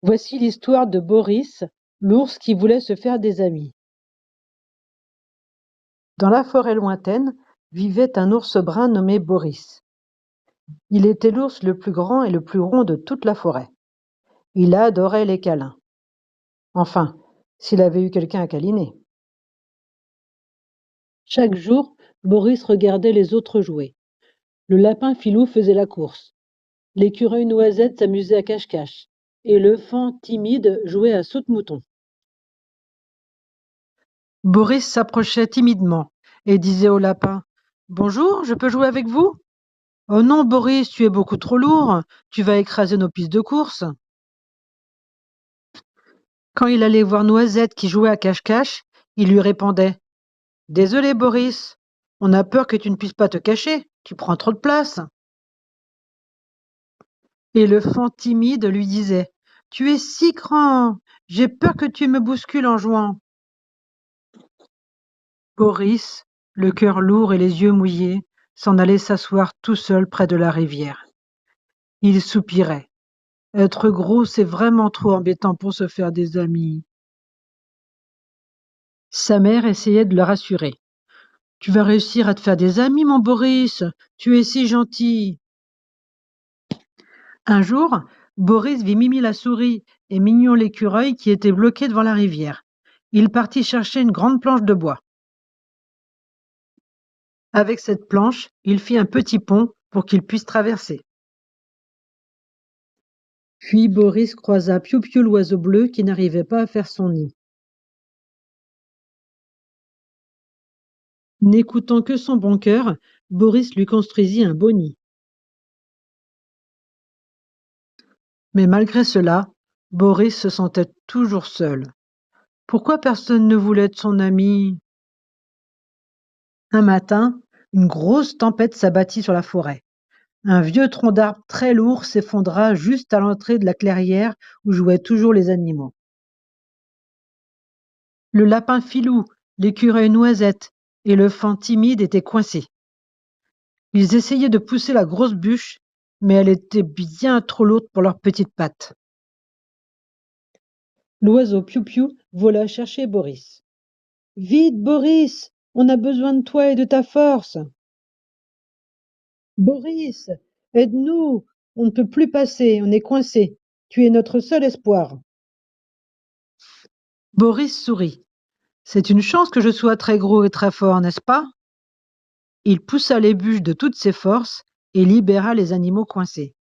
Voici l'histoire de Boris, l'ours qui voulait se faire des amis. Dans la forêt lointaine vivait un ours brun nommé Boris. Il était l'ours le plus grand et le plus rond de toute la forêt. Il adorait les câlins. Enfin, s'il avait eu quelqu'un à câliner. Chaque jour, Boris regardait les autres jouer. Le lapin Filou faisait la course. L'écureuil Noisette s'amusait à cache-cache. Et le faon timide jouait à saute-mouton. Boris s'approchait timidement et disait au lapin: Bonjour, je peux jouer avec vous? Oh non, Boris, tu es beaucoup trop lourd, tu vas écraser nos pistes de course. Quand il allait voir Noisette qui jouait à cache-cache, il lui répondait: Désolé, Boris, on a peur que tu ne puisses pas te cacher, tu prends trop de place. Et le faon timide lui disait: Tu es si grand, j'ai peur que tu me bouscules en jouant. Boris, le cœur lourd et les yeux mouillés, s'en allait s'asseoir tout seul près de la rivière. Il soupirait. Être gros, c'est vraiment trop embêtant pour se faire des amis. Sa mère essayait de le rassurer. Tu vas réussir à te faire des amis, mon Boris. Tu es si gentil. Un jour, Boris vit Mimi la souris et Mignon l'écureuil qui étaient bloqués devant la rivière. Il partit chercher une grande planche de bois. Avec cette planche, il fit un petit pont pour qu'ils puissent traverser. Puis Boris croisa Piou-Piou l'oiseau bleu qui n'arrivait pas à faire son nid. N'écoutant que son bon cœur, Boris lui construisit un beau nid. Mais malgré cela, Boris se sentait toujours seul. Pourquoi personne ne voulait être son ami? Un matin, une grosse tempête s'abattit sur la forêt. Un vieux tronc d'arbre très lourd s'effondra juste à l'entrée de la clairière où jouaient toujours les animaux. Le lapin Filou, l'écureuil Noisette et le faon timide étaient coincés. Ils essayaient de pousser la grosse bûche, mais elle était bien trop lourde pour leurs petites pattes. L'oiseau Piou-Piou vola chercher Boris. Vite, Boris, on a besoin de toi et de ta force. Boris, aide-nous, on ne peut plus passer, on est coincé. Tu es notre seul espoir. Boris sourit. C'est une chance que je sois très gros et très fort, n'est-ce pas? Il poussa les bûches de toutes ses forces et libéra les animaux coincés.